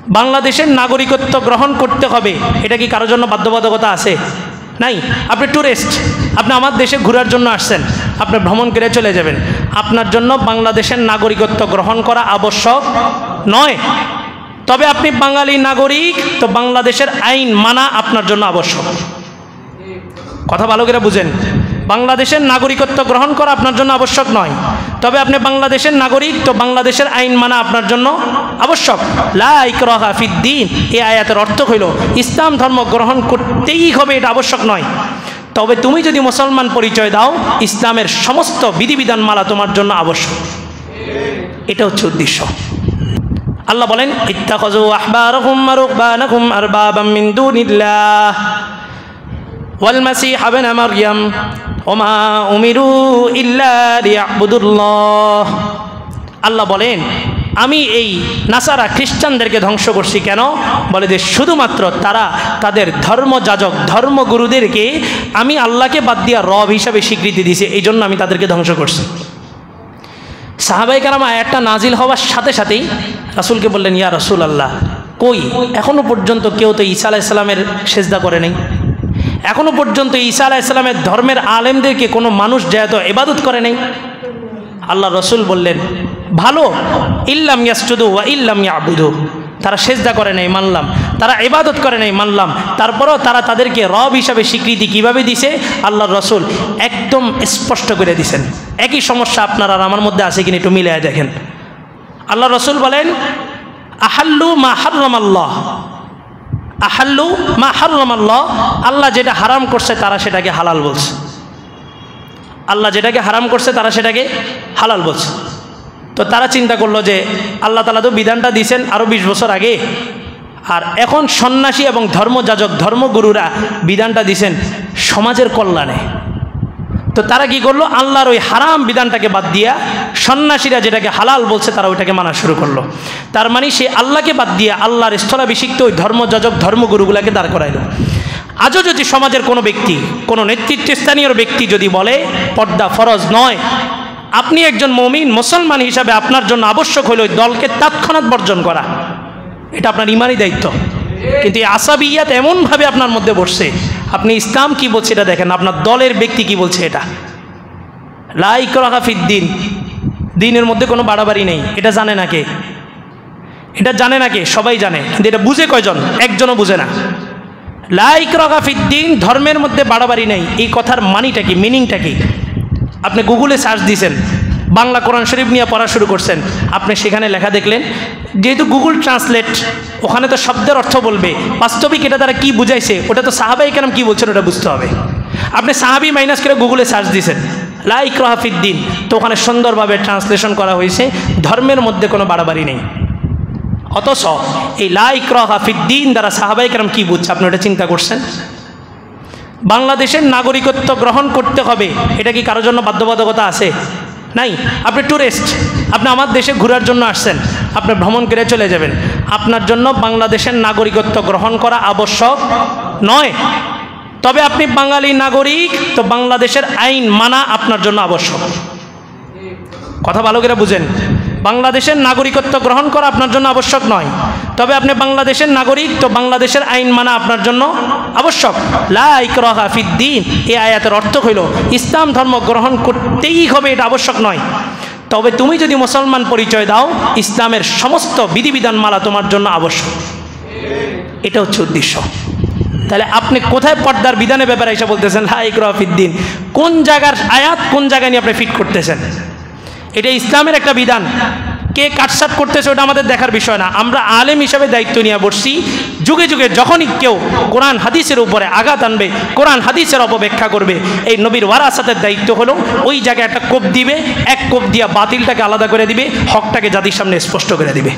বাংলাদেশের নাগরিকত্ব গ্রহণ করতে হবে, এটা কি কারোর জন্য বাধ্যবাধকতা আছে? নাই। আপনি ট্যুরিস্ট, আপনি আমার দেশে ঘোরার জন্য আসছেন, আপনি ভ্রমণ করে চলে যাবেন, আপনার জন্য বাংলাদেশের নাগরিকত্ব গ্রহণ করা আবশ্যক নয়। তবে আপনি বাঙালি নাগরিক, তো বাংলাদেশের আইন মানা আপনার জন্য আবশ্যক। কথা ভালো করে বুঝেন, বাংলাদেশের নাগরিকত্ব গ্রহণ করা আপনার জন্য আবশ্যক নয়, তবে আপনি বাংলাদেশের নাগরিক, তো বাংলাদেশের আইন মানা আপনার জন্য আবশ্যক। লা ইকরাহা ফিদ্দীন, এই আয়াতের অর্থ হইল ইসলাম ধর্ম গ্রহণ করতেই হবে, এটা আবশ্যক নয়। তবে তুমি যদি মুসলমান পরিচয় দাও, ইসলামের সমস্ত বিধিবিধান মালা তোমার জন্য আবশ্যক। এটা হচ্ছে উদ্দেশ্য। আল্লাহ বলেন, ইত্তাখাযু আহবারাহুম ওয়া রুহবানাহুম আরবাবাম মিন দুনিল্লাহ ওয়াল মাসীহ ইবনে মারইয়াম ওমা উমিরু ইল্লা লিয়াবুদুল্লাহ। আল্লাহ বলেন, আমি এই নাসারা খ্রিস্টানদেরকে ধ্বংস করছি কেন? বলে যে শুধুমাত্র তারা তাদের ধর্মযাজক ধর্মগুরুদেরকে আমি আল্লাহকে বাদ দিয়া রব হিসাবে স্বীকৃতি দিয়েছে, এই জন্য আমি তাদেরকে ধ্বংস করছি। সাহাবায়ে কেরাম আয়াতটা নাজিল হওয়ার সাথে সাথেই রাসূলকে বললেন, ইয়া রাসূলুল্লাহ, কই এখনো পর্যন্ত কেউ তো ঈসা আলাইহিস সালামের সেজদা করে নাই, এখনো পর্যন্ত ঈসা আলাইহিস সালামের ধর্মের আলেমদেরকে কোনো মানুষ যেহেতু ইবাদত করে নাই। আল্লাহ রসুল বললেন, ভালো, ইল্লাম ইয়াসজুদু ওয়া ইল্লাম ইয়াবুদু, তারা সেজদা করে নাই মানলাম, তারা ইবাদত করে নাই মানলাম, তারপরেও তারা তাদেরকে রব হিসাবে স্বীকৃতি কিভাবে দিছে আল্লাহ রসুল একদম স্পষ্ট করে দিছেন। একই সমস্যা আপনার আর আমার মধ্যে আছে কিনা একটু মিলিয়ে দেখেন। আল্লাহ রসুল বলেন, আহাল্লু মা হাররামাল্লাহ, আহাল্লু মা হাররামাল্লাহ, আল্লাহ যেটা হারাম করছে তারা সেটাকে হালাল বলছে। আল্লাহ যেটাকে হারাম করছে তারা সেটাকে হালাল বলছে। তো তারা চিন্তা করলো যে আল্লাহ তাআলা তো বিধানটা দিয়েছেন আরও 20 বছর আগে, আর এখন সন্ন্যাসী এবং ধর্মযাজক ধর্মগুরুরা বিধানটা দিয়েছেন সমাজের কল্যাণে। তো তারা কি করলো, আল্লাহর ওই হারাম বিধানটাকে বাদ দিয়া সন্ন্যাসীরা যেটাকে হালাল বলছে তারা ওইটাকে মানা শুরু করলো। তার মানে সে আল্লাহকে বাদ দিয়া আল্লাহর স্থলাভিষিক্ত ওই ধর্মযাজক ধর্মগুরুগুলাকে দাঁড় করাইলো। আজও যদি সমাজের কোনো ব্যক্তি, কোনো নেতৃত্বস্থানীয় ব্যক্তি যদি বলে পর্দা ফরজ নয়, আপনি একজন মুমিন মুসলমান হিসাবে আপনার জন্য আবশ্যক হলো ওই দলকে তৎক্ষণাৎ বর্জন করা, এটা আপনার ইমানি দায়িত্ব। কিন্তু এই আসাবিয়াত এমনভাবে আপনার মধ্যে বসছে, আপনি ইসলাম কি বলছে এটা দেখেন, আপনার দলের ব্যক্তি কি বলছে এটা। লা ইকরাহা ফিদ্দীন, দিনের মধ্যে কোনো বাড়াবাড়ি নেই, এটা জানে না কে? এটা জানে না কে? সবাই জানে, কিন্তু এটা বুঝে কয়জন? একজনও বুঝে না। লা ইকরাহা ফিদ্দীন, ধর্মের মধ্যে বাড়াবাড়ি নেই, এই কথার মানিটা কি, মিনিংটা কি? আপনি গুগলে সার্চ দিয়েছেন, বাংলা কোরআন শরীফ নিয়ে পড়া শুরু করছেন, আপনি সেখানে লেখা দেখলেন, যেহেতু গুগল ট্রান্সলেট ওখানে তো শব্দের অর্থ বলবে, বাস্তবিক এটা তারা কী বুঝাইছে ওটা তো সাহাবায়ে কেরাম কী বলছেন ওটা বুঝতে হবে। আপনি সাহাবি মাইনাস করে গুগলে সার্চ দিয়েছেন লা ইকরাহা ফিদ্দীন, তো ওখানে সুন্দরভাবে ট্রান্সলেশন করা হয়েছে ধর্মের মধ্যে কোনো বাড়াবাড়ি নেই। অথচ এই লা ইকরাহা ফিদ্দীন দ্বারা সাহাবায়ে কেরাম কী বুঝছে আপনি ওটা চিন্তা করছেন? বাংলাদেশের নাগরিকত্ব গ্রহণ করতে হবে, এটা কি কারোর জন্য বাধ্যবাধকতা আছে? নাই। আপনি ট্যুরিস্ট, আপনি আমার দেশে ঘোরার জন্য আসছেন, আপনি ভ্রমণ করে চলে যাবেন, আপনার জন্য বাংলাদেশের নাগরিকত্ব গ্রহণ করা আবশ্যক নয়। তবে আপনি বাঙালি নাগরিক, তো বাংলাদেশের আইন মানা আপনার জন্য আবশ্যক। কথা ভালো করে বুঝেন, বাংলাদেশের নাগরিকত্ব গ্রহণ করা আপনার জন্য আবশ্যক নয়, তবে আপনি বাংলাদেশের নাগরিক, তো বাংলাদেশের আইন মানা আপনার জন্য আবশ্যক। লা ইকরাহা ফিদ্দীন, এই আয়াতের অর্থ হইল ইসলাম ধর্ম গ্রহণ করতেই হবে, এটা আবশ্যক নয়। তবে তুমি যদি মুসলমান পরিচয় দাও, ইসলামের সমস্ত বিধিবিধান মালা তোমার জন্য আবশ্যক। এটা হচ্ছে উদ্দেশ্য। তাহলে আপনি কোথায় পর্দার বিধানের ব্যাপারে এসে বলতেছেন লা ইকরাহা ফিদ্দীন? কোন জায়গার আয়াত, কোন জায়গায় নিয়ে আপনি ফিট করতেছেন? এটা ইসলামের একটা বিধান, কে কাটসাট করতেছে ওটা আমাদের দেখার বিষয় না। আমরা আলেম হিসাবে দায়িত্ব নিয়ে বসছি, যুগে যুগে যখনই কেউ কোরআন হাদিসের উপরে আঘাত আনবে, কোরআন হাদিসের অপব্যাখ্যা করবে, এই নবীর ওয়ারাসাতের দায়িত্ব হলো ওই জায়গায় একটা কোপ দিবে, এক কোপ দিয়া বাতিলটাকে আলাদা করে দিবে, হকটাকে জাতির সামনে স্পষ্ট করে দিবে।